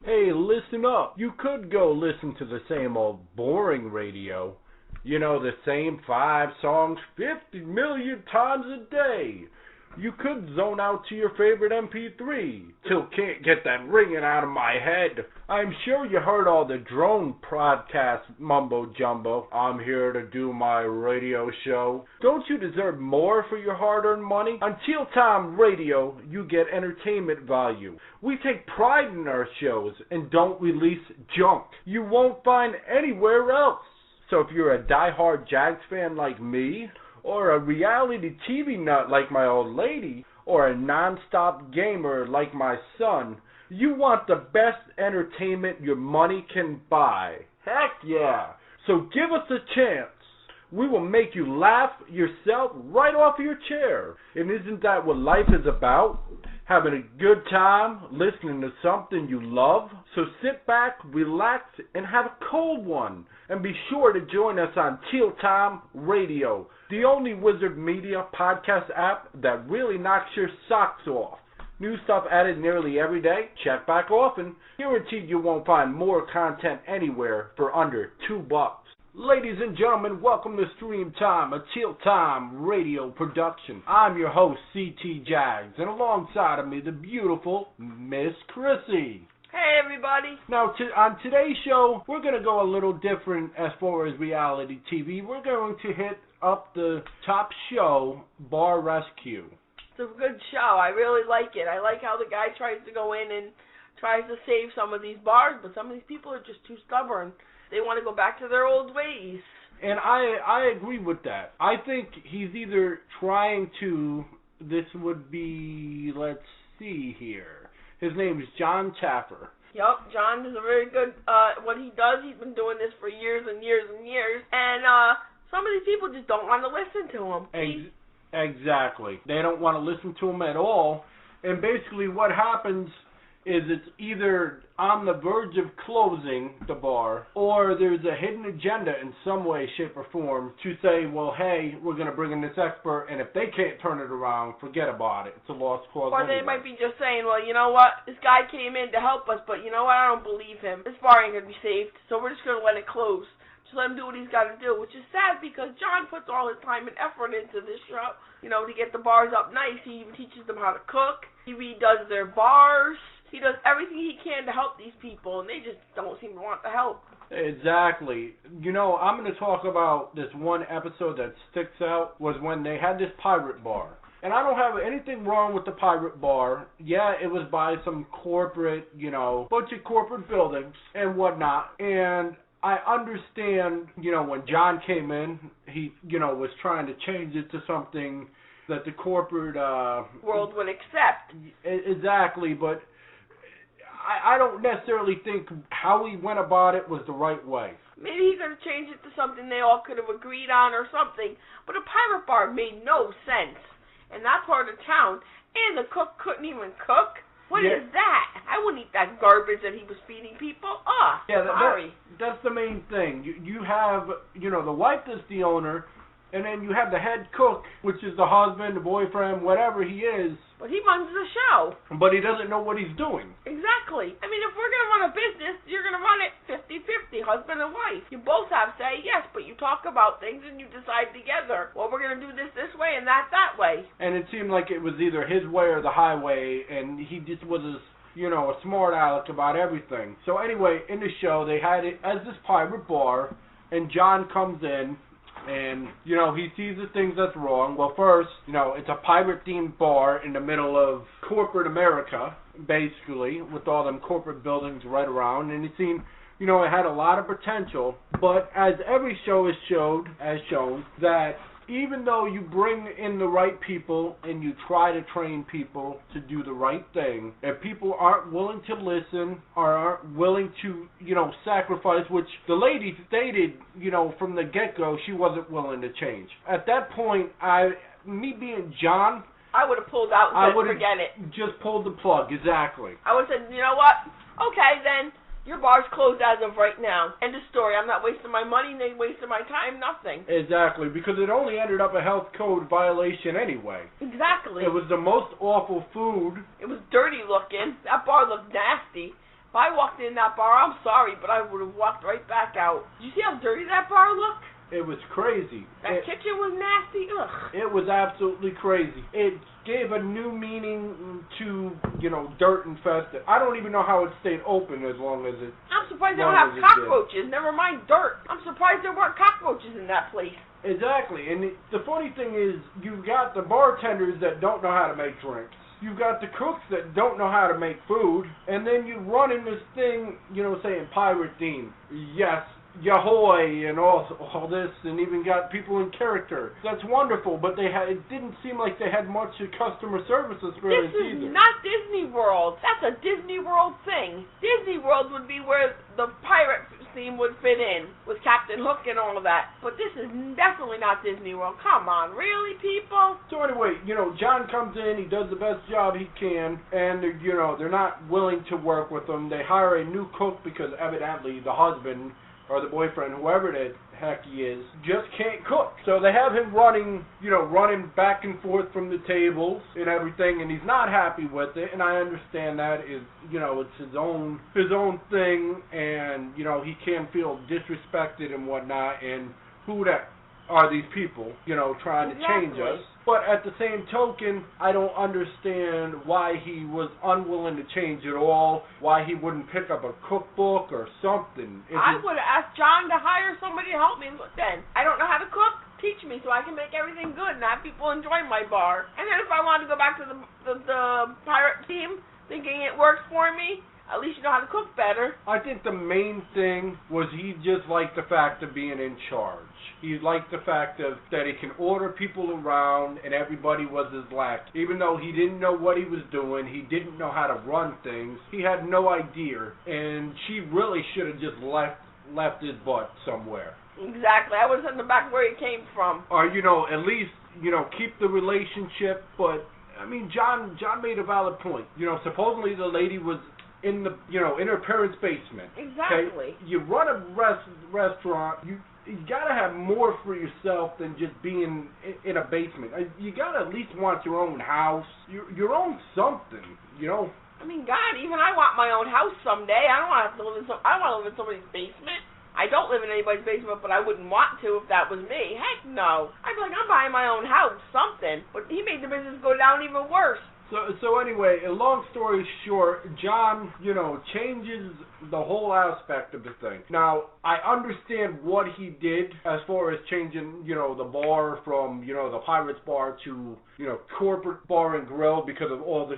Hey, listen up. You could go listen to the same old boring radio. You know, the same 5 songs 50 million times a day. You could zone out to your favorite MP3. Till can't get that ringing out of my head. I'm sure you heard all the drone podcast mumbo jumbo. I'm here to do my radio show. Don't you deserve more for your hard-earned money? On Teal Time Radio, you get entertainment value. We take pride in our shows and don't release junk you won't find anywhere else. So if you're a die-hard Jags fan like me, or a reality TV nut like my old lady, or a non-stop gamer like my son, you want the best entertainment your money can buy. Heck yeah! So give us a chance. We will make you laugh yourself right off your chair. And isn't that what life is about? Having a good time, listening to something you love. So sit back, relax, and have a cold one. And be sure to join us on Teal Time Radio, the only Wizard Media podcast app that really knocks your socks off. New stuff added nearly every day. Check back often. Guaranteed you won't find more content anywhere for under $2. Ladies and gentlemen, welcome to Stream Time, a Teal Time radio production. I'm your host, CT Jags, and alongside of me, the beautiful Miss Chrissy. Hey everybody! Now, on today's show, we're going to go a little different as far as reality TV. We're going to hit up the top show, Bar Rescue. It's a good show. I really like it. I like how the guy tries to go in and tries to save some of these bars, but some of these people are just too stubborn. They want to go back to their old ways. And I agree with that. I think he's either trying to, this would be, let's see here. His name is Jon Taffer. Yup, John is a very good, what he does, he's been doing this for years and years and years. And some of these people just don't want to listen to him. Exactly. They don't want to listen to him at all. And basically what happens is it's either on the verge of closing the bar, or there's a hidden agenda in some way, shape, or form to say, well, hey, we're going to bring in this expert, and if they can't turn it around, forget about it. It's a lost cause. Or anyway. They might be just saying, well, you know what, this guy came in to help us, but you know what, I don't believe him. This bar ain't going to be saved, so we're just going to let it close. Just let him do what he's got to do, which is sad because John puts all his time and effort into this show, you know, to get the bars up nice. He even teaches them how to cook. He redoes their bars. He does everything he can to help these people, and they just don't seem to want the help. Exactly. You know, I'm going to talk about this one episode that sticks out, was when they had this pirate bar. And I don't have anything wrong with the pirate bar. Yeah, it was by some corporate, you know, bunch of corporate buildings and whatnot. And I understand, you know, when John came in, he, you know, was trying to change it to something that the corporate world would accept. Exactly, but I don't necessarily think how he went about it was the right way. Maybe he could have changed it to something they all could have agreed on or something, but a pirate bar made no sense in that part of town, and the cook couldn't even cook. What is that? I wouldn't eat that garbage that he was feeding people. Sorry. That's the main thing. You have, you know, the wife that's the owner, and then you have the head cook, which is the husband, the boyfriend, whatever he is. But he runs the show. But he doesn't know what he's doing. Exactly. I mean, if we're going to run a business, you're going to run it 50-50, husband and wife. You both have say, yes, but you talk about things and you decide together, well, we're going to do this way and that way. And it seemed like it was either his way or the highway, and he just was a smart aleck about everything. So anyway, in the show, they had it as this pirate bar, and John comes in. And, you know, he sees the things that's wrong. Well, first, you know, it's a pirate-themed bar in the middle of corporate America, basically, with all them corporate buildings right around. And it seemed, you know, it had a lot of potential. But as every show is shown, that even though you bring in the right people and you try to train people to do the right thing, if people aren't willing to listen or aren't willing to, you know, sacrifice, which the lady stated, you know, from the get-go, she wasn't willing to change. At that point, me being John, I would have pulled out and said, forget it. Just pulled the plug, exactly. I would have said, you know what? Okay, then. Your bar's closed as of right now. End of story. I'm not wasting my money, they wasting my time, nothing. Exactly, because it only ended up a health code violation anyway. Exactly. It was the most awful food. It was dirty looking. That bar looked nasty. If I walked in that bar, I'm sorry, but I would have walked right back out. Did you see how dirty that bar looked? It was crazy. That kitchen was nasty. Ugh. It was absolutely crazy. It gave a new meaning to, dirt infested. I don't even know how it stayed open as long as it. I'm surprised they don't have cockroaches. Never mind dirt. I'm surprised there weren't cockroaches in that place. Exactly. And the funny thing is, you've got the bartenders that don't know how to make drinks. You've got the cooks that don't know how to make food. And then you run in this thing, saying pirate theme. Yes. Yahoy and all this, and even got people in character. That's wonderful, but it didn't seem like they had much customer service experience either. This is not Disney World. That's a Disney World thing. Disney World would be where the pirate theme would fit in, with Captain Hook and all of that. But this is definitely not Disney World. Come on, really, people? So anyway, John comes in, he does the best job he can, and they're not willing to work with him. They hire a new cook because evidently the husband or the boyfriend, whoever the heck he is, just can't cook. So they have him running back and forth from the tables and everything, and he's not happy with it, and I understand that it's his own thing, and, he can feel disrespected and whatnot, and who that are these people, trying to change us. But at the same token, I don't understand why he was unwilling to change at all, why he wouldn't pick up a cookbook or something. I would have asked John to hire somebody to help me then. I don't know how to cook. Teach me so I can make everything good and have people enjoy my bar. And then if I want to go back to the pirate team, thinking it works for me, at least you know how to cook better. I think the main thing was he just liked the fact of being in charge. He liked the fact that he can order people around and everybody was his lackey. Even though he didn't know what he was doing, he didn't know how to run things, he had no idea. And she really should have just left his butt somewhere. Exactly. I would have sent him back where he came from. Or, at least, keep the relationship. But, John made a valid point. Supposedly the lady was in her parents' basement. Exactly. Okay? You run a restaurant, you gotta have more for yourself than just being in a basement. You gotta at least want your own house, your own something, God, even I want my own house someday. I don't want to have to live I don't want to live in somebody's basement. I don't live in anybody's basement, but I wouldn't want to if that was me. Heck no. I'd be like, I'm buying my own house, something. But he made the business go down even worse. So anyway, a long story short, John, changes the whole aspect of the thing. Now, I understand what he did as far as changing, the bar from, the Pirates Bar to, corporate bar and grill because of all the,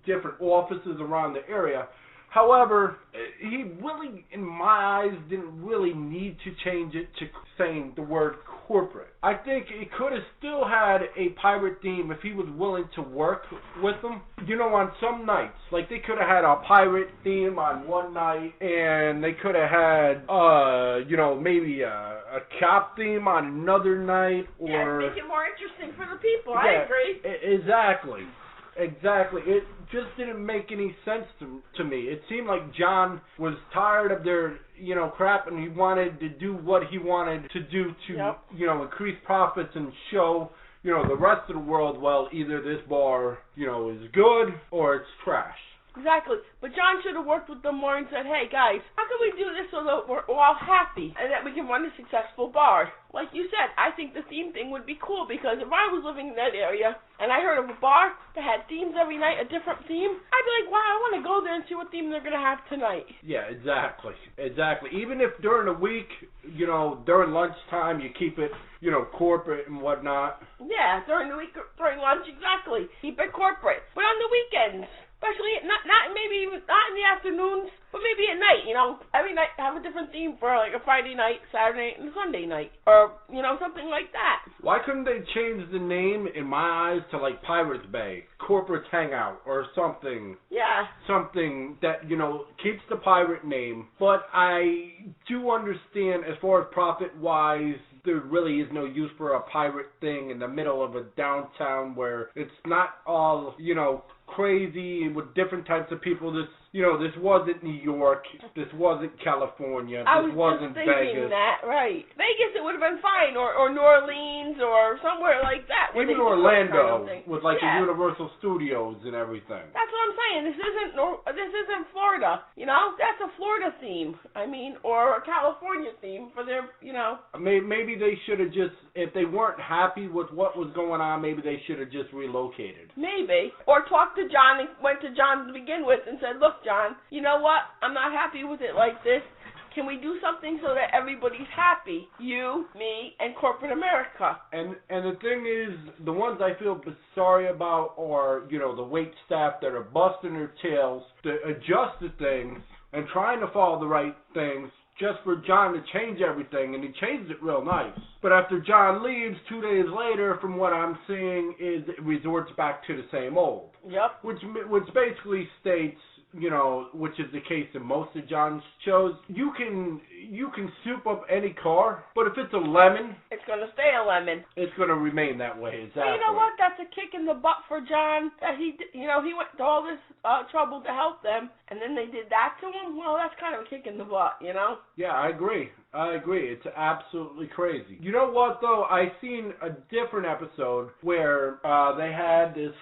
different offices around the area. However, he really, in my eyes, didn't really need to change it to saying the word corporate. I think he could have still had a pirate theme if he was willing to work with them. On some nights, like they could have had a pirate theme on one night, and they could have had, maybe a cop theme on another night, or make it more interesting for the people. I agree. Exactly. It just didn't make any sense to me. It seemed like John was tired of their, crap, and he wanted to do what he wanted to do to, increase profits and show, the rest of the world, well, either this bar, is good or it's trash. Exactly. But John should have worked with them more and said, hey, guys, how can we do this so that we're all happy and that we can run a successful bar? Like you said, I think the theme thing would be cool because if I was living in that area and I heard of a bar that had themes every night, a different theme, I'd be like, wow, I want to go there and see what theme they're going to have tonight. Yeah, exactly. Even if during the week, during lunchtime, you keep it, corporate and whatnot. Yeah, during the week, during lunch, exactly. Keep it corporate. But on the weekends, especially not in the afternoons, but maybe at night, every night have a different theme for like a Friday night, Saturday night, and Sunday night. Or, something like that. Why couldn't they change the name, in my eyes, to like Pirates Bay, Corporate Hangout, or something? Yeah. Something that, keeps the pirate name. But I do understand, as far as profit-wise, there really is no use for a pirate thing in the middle of a downtown where it's not all, crazy with different types of people. This this wasn't New York, this wasn't California, this wasn't Vegas. I was just thinking that, right. Vegas, it would have been fine, or New Orleans, or somewhere like that. Even Orlando, with like the Universal Studios and everything. That's what I'm saying. This isn't Florida, That's a Florida theme, or a California theme for their, Maybe they should have just, if they weren't happy with what was going on, maybe they should have just relocated. Maybe. Or talked to John and went to John to begin with and said, look, John, you know what? I'm not happy with it like this. Can we do something so that everybody's happy? You, me, and corporate America. And the thing is, the ones I feel sorry about are, the wait staff that are busting their tails to adjust the things and trying to follow the right things just for John to change everything, and he changed it real nice. But after John leaves, 2 days later, from what I'm seeing, is it resorts back to the same old. Yep. Which basically states, which is the case in most of John's shows, you can soup up any car, but if it's a lemon, it's going to stay a lemon. It's going to remain that way, exactly. Well, you know what? That's a kick in the butt for John. That he went to all this trouble to help them, and then they did that to him. Well, that's kind of a kick in the butt, Yeah, I agree. It's absolutely crazy. You know what, though? I seen a different episode where they had this,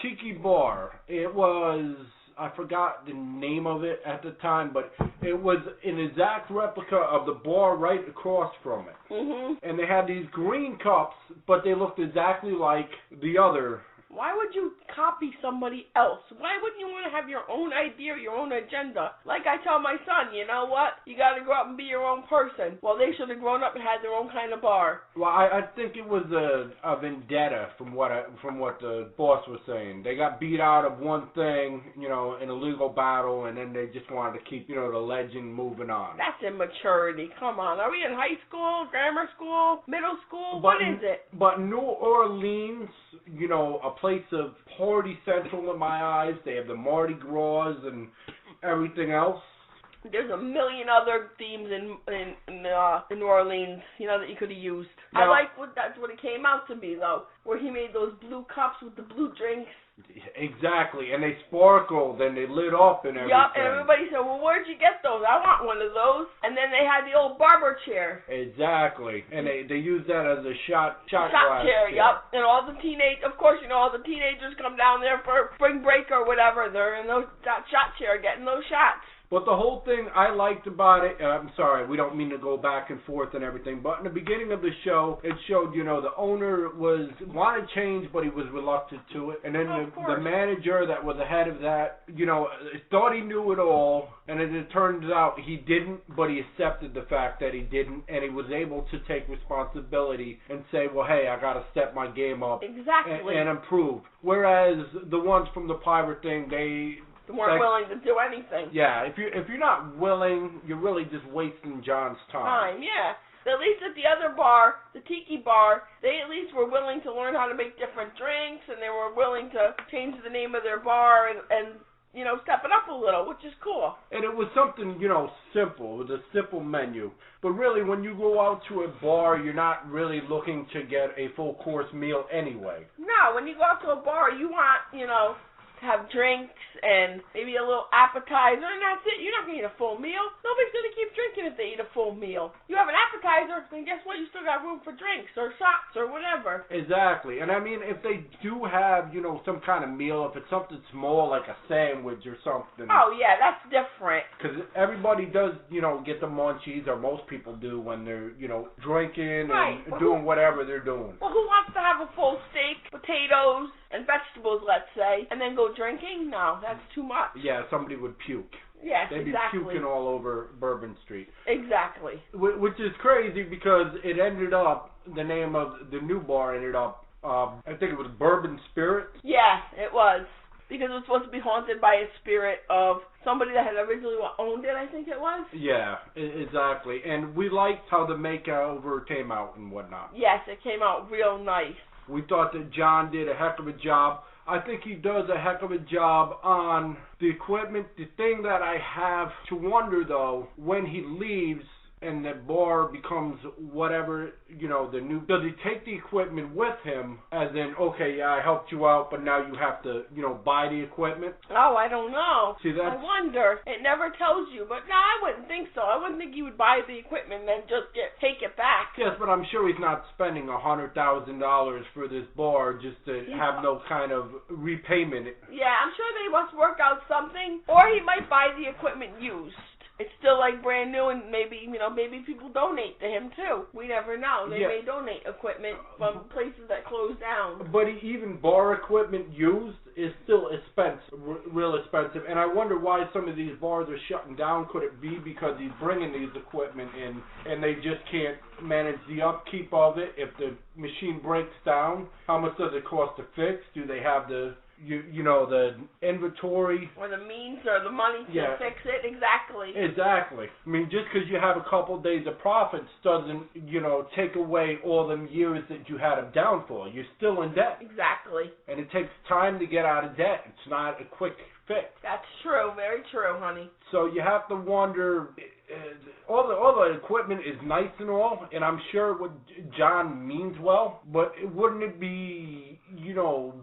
cheeky bar. It was, I forgot the name of it at the time, but it was an exact replica of the bar right across from it. Mm-hmm. And they had these green cups, but they looked exactly like the other. Why would you copy somebody else? Why wouldn't you want to have your own idea, your own agenda? Like I tell my son, you know what? You got to grow up and be your own person. Well, they should have grown up and had their own kind of bar. Well, I think it was a vendetta from what the boss was saying. They got beat out of one thing, in a legal battle, and then they just wanted to keep, the legend moving on. That's immaturity. Come on. Are we in high school, grammar school, middle school? What is it? But New Orleans, a place of party central in my eyes. They have the Mardi Gras and everything else. There's a million other themes in New Orleans, that you could have used. Now, I like that's what it came out to be, though, where he made those blue cups with the blue drinks. Exactly, and they sparkled and they lit up and everything. Yup, and everybody said, well, where'd you get those? I want one of those. And then they had the old barber chair. Exactly, and they used that as a shot glass chair. Yup, and all the all the teenagers come down there for spring break or whatever. They're in that shot chair getting those shots. But the whole thing I liked about it, I'm sorry, we don't mean to go back and forth and everything, but in the beginning of the show, it showed, the owner wanted change, but he was reluctant to it. And then the manager that was ahead of that, thought he knew it all, and it turns out he didn't, but he accepted the fact that he didn't, and he was able to take responsibility and say, well, hey, I got to step my game up. Exactly. And improve. Whereas the ones from the pirate thing, they weren't willing to do anything. Yeah, if you're not willing, you're really just wasting John's time. Yeah. At least at the other bar, the Tiki Bar, they at least were willing to learn how to make different drinks, and they were willing to change the name of their bar and step it up a little, which is cool. And it was something, simple. It was a simple menu. But really, when you go out to a bar, you're not really looking to get a full course meal anyway. No, when you go out to a bar, you want, to have drinks and maybe a little appetizer, and that's it. You're not going to eat a full meal. Nobody's going to keep drinking if they eat a full meal. You have an appetizer, then guess what? You still got room for drinks or shots or whatever. Exactly. And if they do have, some kind of meal, if it's something small like a sandwich or something. Oh, yeah, that's different. Because everybody does, get the munchies, or most people do when they're, drinking and doing whatever they're doing. Well, who wants to have a full steak, potatoes, and vegetables, let's say, and then go drinking? No, that's too much. Yeah, somebody would puke. Yes, They'd be exactly. puking all over Bourbon Street. Exactly. Which is crazy because it ended up, the name of the new bar ended up, I think it was Bourbon Spirit. Yeah, it was. Because it was supposed to be haunted by a spirit of somebody that had originally owned it, I think it was. Yeah, exactly. And we liked how the makeover came out and whatnot. Yes, it came out real nice. We thought that John did a heck of a job. I think he does a heck of a job on the equipment. The thing that I have to wonder, though, when he leaves, and the bar becomes whatever, the new, does he take the equipment with him, as in, okay, yeah, I helped you out, but now you have to, buy the equipment? Oh, I don't know. See, I wonder. It never tells you, but no, I wouldn't think so. I wouldn't think you would buy the equipment and then just take it back. Yes, but I'm sure he's not spending $100,000 for this bar just to have no kind of repayment. Yeah, I'm sure they must work out something, or he might buy the equipment used. It's still like brand new, and maybe people donate to him too. We never know. They may donate equipment from places that close down. But even bar equipment used is still expensive, real expensive. And I wonder why some of these bars are shutting down. Could it be because he's bringing these equipment in, and they just can't manage the upkeep of it? If the machine breaks down, how much does it cost to fix? Do they have the the inventory or the means or the money to fix it? Exactly. I mean, just because you have a couple of days of profits doesn't, take away all them years that you had them down for. You're still in debt. Exactly. And it takes time to get out of debt. It's not a quick fix. That's true. Very true, honey. So you have to wonder. All the equipment is nice and all, and I'm sure what John means well, but wouldn't it be,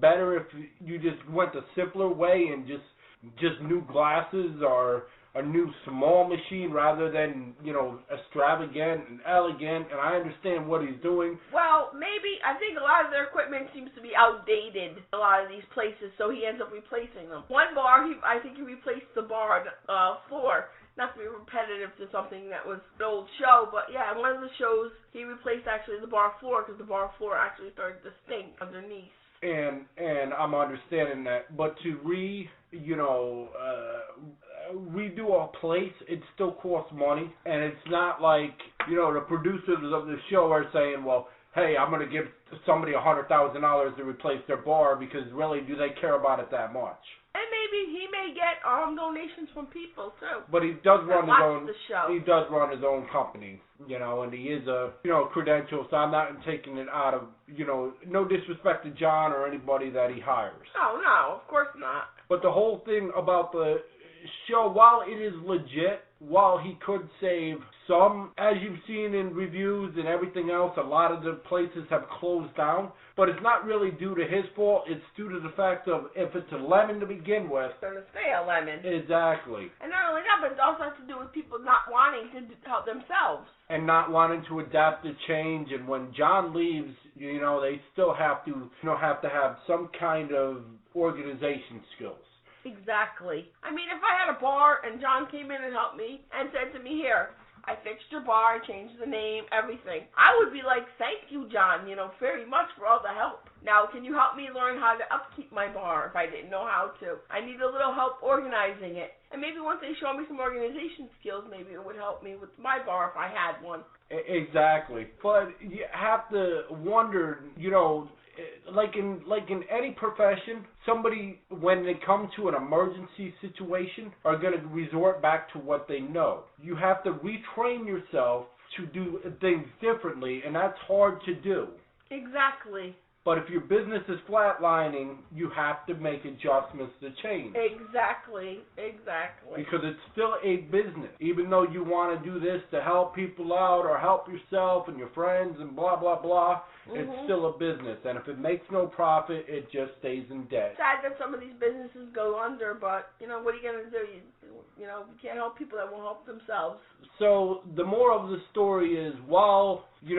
better if you just went the simpler way and just new glasses or a new small machine rather than, extravagant and elegant? And I understand what he's doing. Well, maybe. I think a lot of their equipment seems to be outdated, a lot of these places, so he ends up replacing them. One bar, I think he replaced the bar floor. Not to be repetitive to something that was an old show, but yeah, in one of the shows, he replaced actually the bar floor because the bar floor actually started to stink underneath. And I'm understanding that, but to redo a place, it still costs money, and it's not like, the producers of the show are saying, well, hey, I'm going to give somebody $100,000 to replace their bar, because really, do they care about it that much? And maybe he may get donations from people too. But he does run his own. The show. He does run his own company, and he is a credential. So I'm not taking it out of no disrespect to John or anybody that he hires. Oh no, of course not. But the whole thing about the show, while it is legit, while he could save some, as you've seen in reviews and everything else, a lot of the places have closed down. But it's not really due to his fault. It's due to the fact of, if it's a lemon to begin with, it's going to stay a lemon. Exactly. And not only that, but it also has to do with people not wanting to help themselves. And not wanting to adapt to change. And when John leaves, they still have to, have some kind of organization skills. Exactly. I mean, if I had a bar and John came in and helped me and said to me, here, I fixed your bar, I changed the name, everything, I would be like, thank you, John, very much for all the help. Now, can you help me learn how to upkeep my bar if I didn't know how to? I need a little help organizing it. And maybe once they show me some organization skills, maybe it would help me with my bar if I had one. Exactly. But you have to wonder, like in any profession, somebody, when they come to an emergency situation, are going to resort back to what they know. You have to retrain yourself to do things differently, and that's hard to do. Exactly. But if your business is flatlining, you have to make adjustments to change. Exactly. Because it's still a business. Even though you want to do this to help people out or help yourself and your friends and blah, blah, blah, it's still a business. And if it makes no profit, it just stays in debt. Sad that some of these businesses go under, but, what are you going to do? You can't help people that won't help themselves. So the moral of the story is, while, we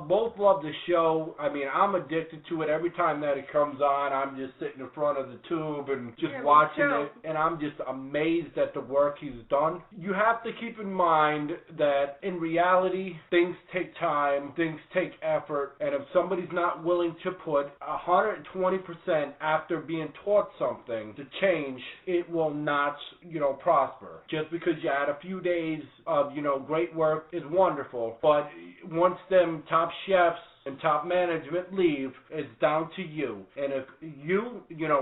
both love the show, I mean, I'm addicted to it. Every time that it comes on, I'm just sitting in front of the tube and just watching it, and I'm just amazed at the work he's done. You have to keep in mind that in reality, things take time, things take effort, and if somebody's not willing to put 120% after being taught something to change, it will not, prosper. Just because you had a few days of, great work is wonderful, but once them top chefs and top management leave, it's down to you. And if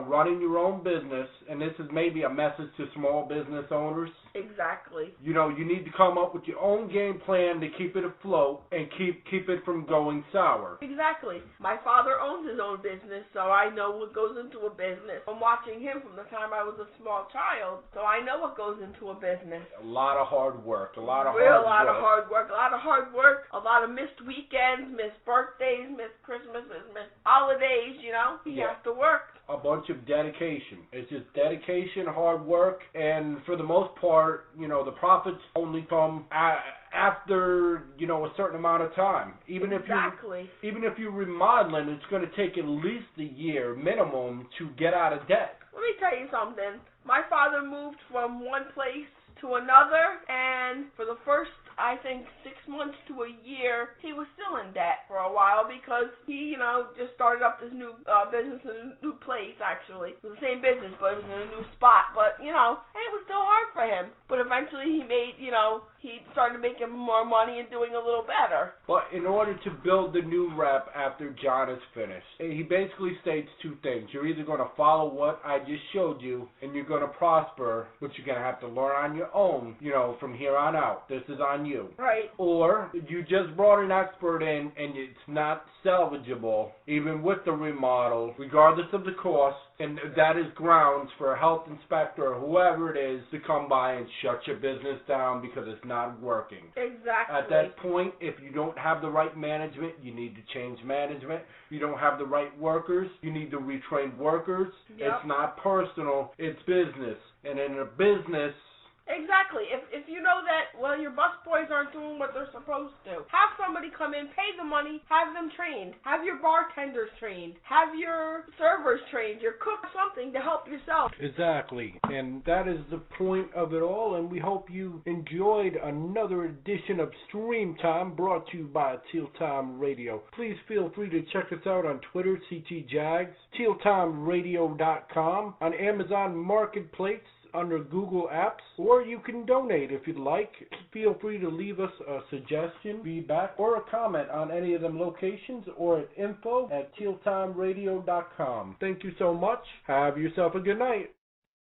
running your own business, and this is maybe a message to small business owners. Exactly. You need to come up with your own game plan to keep it afloat and keep it from going sour. Exactly. My father owns his own business, so I know what goes into a business. I'm watching him from the time I was a small child, so I know what goes into a business. A lot of hard work. A lot of hard work. A lot of missed weekends, missed birthdays, missed Christmases, missed holidays, You have to work. A bunch of dedication. It's just dedication, hard work, and for the most part, the profits only come after a certain amount of time. Even if you're remodeling, it's going to take at least a year minimum to get out of debt. Let me tell you something. My father moved from one place to another, and for the first, I think, 6 months to a year, he was still in debt for a while because he, just started up this new business in a new place, actually. It was the same business, but it was in a new spot. But, and it was still hard for him. But eventually he made, he started making more money and doing a little better. But in order to build the new rep after John is finished, he basically states two things. You're either going to follow what I just showed you, and you're going to prosper, but you're going to have to learn on your own, from here on out. This is on you. Right. Or you just brought an expert in, and it's not salvageable, even with the remodel, regardless of the cost, and that is grounds for a health inspector or whoever it is to come by and shut your business down because it's not working. Exactly. At that point, if you don't have the right management, you need to change management. If you don't have the right workers, you need to retrain workers. Yep. It's not personal, it's business. And in a business... Exactly. If you know that, your busboys aren't doing what they're supposed to, have somebody come in, pay the money, have them trained. Have your bartenders trained. Have your servers trained. Your cook, something to help yourself. Exactly. And that is the point of it all, and we hope you enjoyed another edition of Stream Time brought to you by Teal Time Radio. Please feel free to check us out on Twitter, CTJags, TealTimeRadio.com, on Amazon Marketplace, under Google Apps, or you can donate if you'd like. Feel free to leave us a suggestion, feedback, or a comment on any of them locations or at info@tealtimeradio.com. Thank you so much. Have yourself a good night.